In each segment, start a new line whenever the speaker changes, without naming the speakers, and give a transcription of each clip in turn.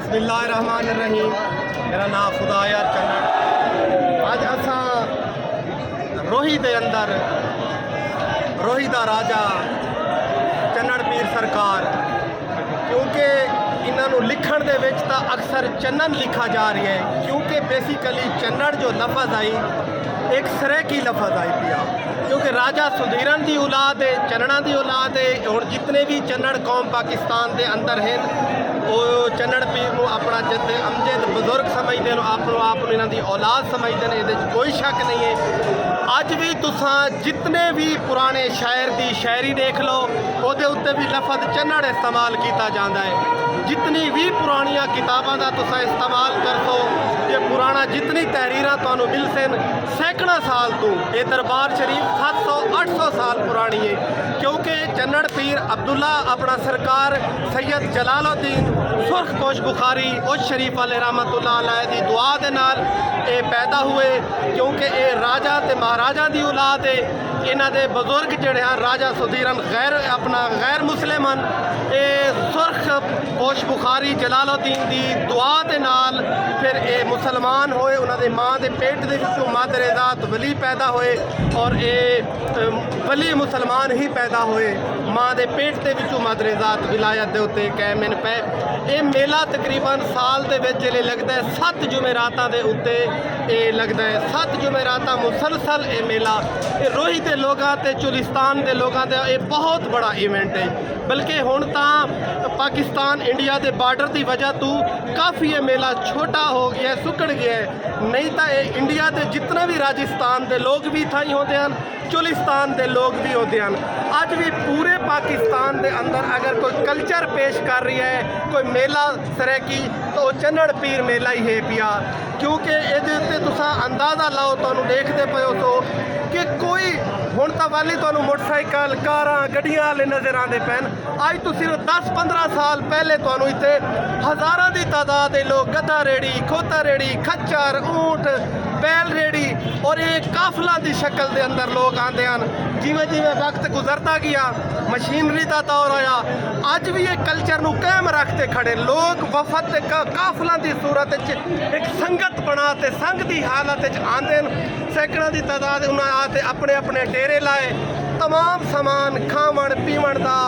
बिस्मिल्लाहिर्रहमानिर्रहीम। मेरा नाम खुदायार चन्नड़। अज असा रोही दे अंदर रोही दा राजा चन्नड़ पीर सरकार, क्योंकि इन्हों लिखण दे विच तां अक्सर चन्नन लिखा जा रही है, क्योंकि बेसिकली चन्नड़ जो लफज आई एक सरेकी लफज आई पिया, क्योंकि राजा सुधीरन की औलाद है, चन्नड़ा की औलाद है। और जितने भी चन्नड़ कौम पाकिस्तान के अंदर हैं वो चन्नड़ पीर को अपना जद अमजद बुजुर्ग समझते हैं, आप इन्हों की औलाद समझते हैं, ये कोई शक नहीं है। अज भी तुसा जितने भी पुराने शायर की शायरी देख लो, ਉਹਦੇ उत्ते भी लफज चन्नड़ इस्तेमाल किया जाता है। जितनी भी पुरानिया किताबों का तुसा इस्तेमाल कर सो, ये पुराना जितनी तहरीर तुहानू मिल सन सैकड़ा साल तो ये दरबार शरीफ 700-800 साल पुरानी है, क्योंकि चन्नड़ पीर अब्दुल्ला अपना सरकार सैयद जलालुद्दीन सुरखपोश बुखारी उस शरीफ वाले रहमतुल्लाह अलैह दी दुआ दे नाल ये पैदा हुए, क्योंकि ये राजा ते महाराजा की औलाद है। इन्हां दे बुजुर्ग जिहड़े हैं राजा सुधीरन गैर मुस्लिम हैं, ये सुरखपोश बुखारी जलालुद्दीन की दुआ दे नाल फिर ये मुसलमान होए। उन्होंने माँ के पेट के विचों मादरेजात वली पैदा होए, और ये वली मुसलमान ही पैदा होए। माँ के पेट के विचों मादरेजात विलायत के उत्ते कायम पे। ये मेला तकरीबन साल के विच जिहड़े लगता है 7 जुमेरातां के उत्ते ये लगता है। 7 जुमेरातां मुसलसल ये मेला ये रोही के लोगों ते चुलिस्तान के लोगों का ये बहुत बड़ा इवेंट है। बल्कि हुण तां पाकिस्तान इंडिया के बार्डर की वजह तो काफ़ी ये मेला छोटा हो गया, सुकड़ गया है। नहीं तो ये इंडिया के जितने भी राजस्थान के लोग भी इत्थे ही होंदे हन, चुलिस्तान के लोग भी होते हैं। अज भी पूरे पाकिस्तान के अंदर अगर कोई कल्चर पेश कर रही है, कोई मेला सरेकी, तो चन्नड़ पीर मेला ही है पिया। क्योंकि ये तुसा अंदाज़ा लाओ, तुहानू देखते पे हो तो कि कोई हुण तां वाली तुहानू मोटरसाइकिल कारां गड्डियां वाले नज़र आते पैन। अज तो सिर्फ 10-15 साल पहले तुहानू इत्थे हज़ारां की तादाद के लोग गधा रेड़ी, खोता रेड़ी, खच्चर, ऊँट, बैल रेड़ी और ये काफला की शक्ल के अंदर लोग आते हैं। जिमें जिमें वक्त गुजरता गया, मशीनरी का दौर आया, अज भी ये कल्चर नू कायम रखते खड़े लोग वफद काफलों की सूरत एक संगत बना ते संघ की हालत आते हैं। सैकड़ों की तादाद उन्हें आते अपने अपने डेरे लाए, तमाम समान खावन पीवन का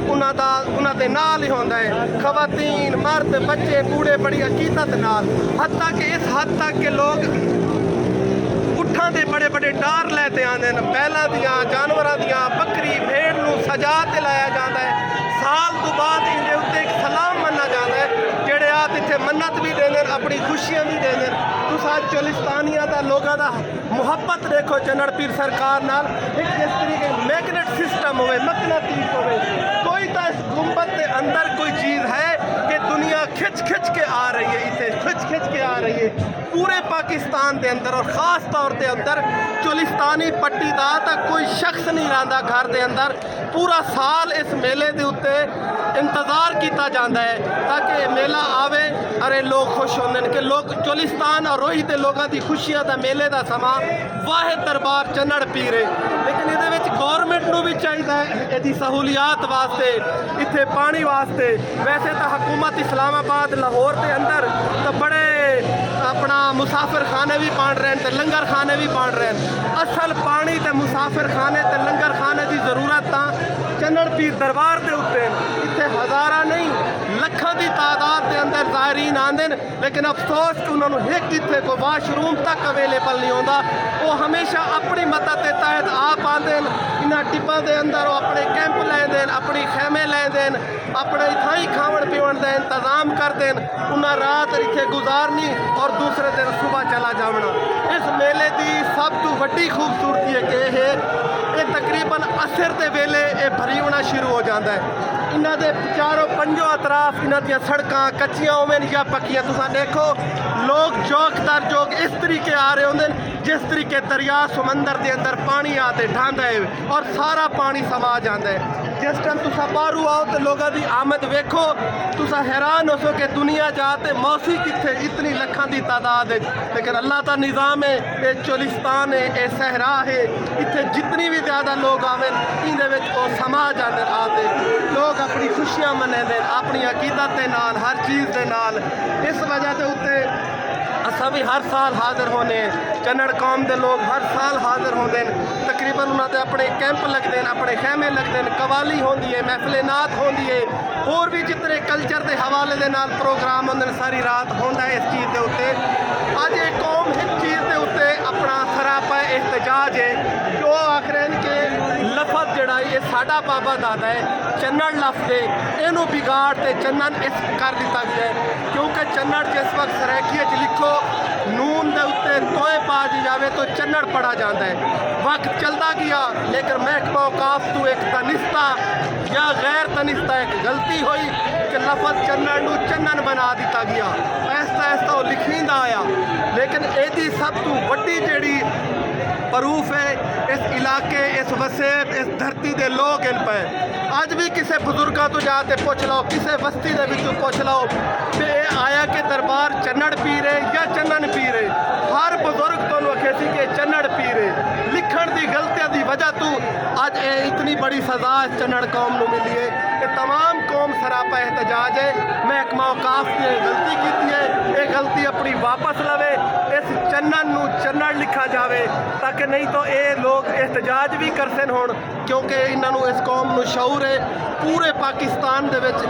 उन्होंने नाल ही होंदा है। खवातीन मर्द बच्चे बूढ़े बड़ी अकीदत नाल, हत्ता कि इस हद तक के लोग उठां दे बड़े बड़े डार लैते आते हैं। बैलों दियां जानवरों दियां बकरी भेड़ नू सजा ते लाया जाता है। साल तो बाद इनके उत्ते एक सलाम मन्ना जाता है, जेड़े आत इत्थे मन्नत भी देने, अपनी खुशियां भी देने। तुस अज चुलिस्तानिया का लोगों का मुहब्बत देखो चन्नड़ पीर सरकार नाल, एक जिस तरीके मैगनेट सिस्टम होवे, मकनातीस होवे। कोई तो इस गुंबद के अंदर कोई चीज़ है कि दुनिया खिंच खिंच के आ रही है, इतने खिंच के आ रही है पूरे पाकिस्तान के अंदर। और ख़ास तौर के अंदर चुलिस्तानी पट्टी का तक कोई शख्स नहीं रहा घर के अंदर। पूरा साल इस मेले के उत्ते इंतज़ार किया जाता है ताकि मेला आवे अरे लोग खुश होंगे कि लोग चुलिस्तान और रोही के लोगों की खुशियां का मेले का समा वाहिद दरबार चन्नड़ पीर है। लेकिन ये गौरमेंट को भी चाहिए यदि सहूलियात वास्ते, इतने पानी वास्ते। वैसे तो हुकूमत इस्लामाबाद लाहौर के अंदर तो बड़े अपना मुसाफिर खाने भी बन रहे हैं, लंगर खाने भी बन रहे हैं। असल पानी तो मुसाफिर खाने तो लंगर खाने की जरूरत चन्नड़ पीर दरबार के उत्ते। इतने हज़ारा नहीं लखों की तादाद के अंदर ज़ायरीन आते हैं, लेकिन अफसोस कि उन्होंने एक इतने कोई वाशरूम तक अवेलेबल नहीं होता। वो हमेशा अपनी मदद के तहत आप आते हैं, इन्होंने टिप्पा के अंदर वो अपने कैंप लेंदे, अपनी खैमे लेंदे, अपने इतना ही खावन पीवन का इंतजाम करते हैं। उन्हें रात इतने गुजारनी और दूसरे दिन सुबह चला जावना। इस मेले की सब तो वड्डी खूबसूरती है कि ये तकरीबन असर के वेले ये भरी होना शुरू हो जाता है। इन्हों के चारों पंजों अतराफ इन्हों दी सड़कां कच्चियां होवन या पक्कियां। तुसा देखो लोग चौक दर चौक इस तरीके आ रहे होंगे जिस तरीके दरिया समंदर के अंदर पानी आते ढांदा है और सारा पानी समा जाता है। जिस टाइम तुसा बाहरों आओ तो लोगों की आमद वेखो, तुसा हैरान हो सो कि दुनिया जाते मौसी कितने इतनी लखों की तादाद है। लेकिन अल्लाह का निज़ाम है, ये चुलिस्तान है, ये सहरा है, इतने जितनी भी ज़्यादा लोग आवे इहदे वो समा जाते आते। लोग अपनी खुशियां मनाते अपनी अकीदत के नाल, हर चीज़ के नाल। वजह के उत्ते असा भी हर साल हाजिर होने चन्नड़ कौम के लोग हर साल हाजिर होंगे तकरीबन उन्होंने अपने कैंप लगते हैं अपने खैमे लगते हैं कवाली होंगी है महफिल नात होंगी है होर भी जितने कल्चर के हवाले के नाल प्रोग्राम होंगे सारी रात होंदा है इस चीज़ के उत्ते अज ये कौम इस चीज़ के उत्ते अपना सरापा एहतजाज है जो आखिर कि लफज जड़ा ये साडा बाबा दादा है चन्नड़ लफ्ज़ है इनू बिगाड़ ते चन्नन इस कर दिता गया है क्योंकि चन्नड़ जिस वक्त सराखी लिखो नून के उत्ते तोए पा दी जाए तो चन्नड़ पढ़ा जाता है वक्त चलता गया लेकिन महकमा औकाफ तू एक तनिस्ता या गैर तनिस्ता एक गलती हुई कि लफज चन्नड़ नू चन्नन बना दिता गया ऐसा ऐसा वो लिखींदा आया लेकिन यदी सब तू वड्डी जेड़ी प्रूफ है इस इलाके इस वसेब इस धरती के लोग इन पे अज भी किसी बुजुर्गों तो जाते पूछ लो किसी बस्ती के विचों पूछ लो कि आया के दरबार चन्नड़ पी रहे या चन्नन पी रहे हर बुजुर्ग तो आखे सी कि चन्नड़ पी रहे लिखण की गलतियों की वजह तू अज ये इतनी बड़ी सजा चन्नड़ कौम को मिली है ये तमाम कौम सरापा एहतजाज है महकमा औकाफ ने गलती की है ये गलती अपनी वापस लवे इस चन्नन नू चन्नड़ लिखा जाए ताकि नहीं तो ये लोग एहतजाज भी करते होण क्योंकि इन्हों इस कौम को शऊर है पूरे पाकिस्तान दे विच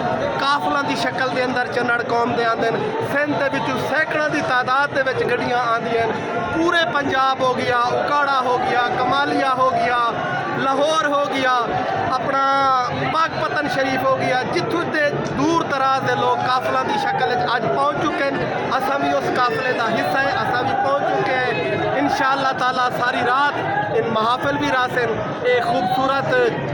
काफलों की शक्ल के अंदर चन्नड़ कौम के आते हैं सिंध के विचों सैकड़ों की तादाद के विच गड्डियां आंदियां पूरे पंजाब हो गया उकाड़ा हो गया कमालिया हो गया लाहौर हो गया अपना पाकपतन शरीफ हो गया जिथों के दूर दराज के लोग काफलों की शक्ल अज पहुँच चुके हैं असा भी उस काफले का हिस्सा है असा भी पहुँच चुके हैं इंशाअल्लाह ताला सारी रात इन महाफिल भी रासन एक खूबसूरत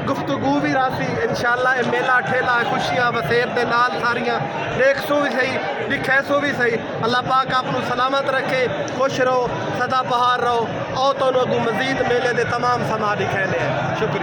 गुफ्तगू भी रासी इंशाअल्लाह ये मेला ठेला खुशियाँ वसेब के नाल सारियाँ देखसो भी सही दिखैसो भी सही अल्लाह पाक आपको सलामत रखे खुश रहो सदा बहार रहो और तो अगू मजीद मेले के तमाम समा दिखे शुक्रिया।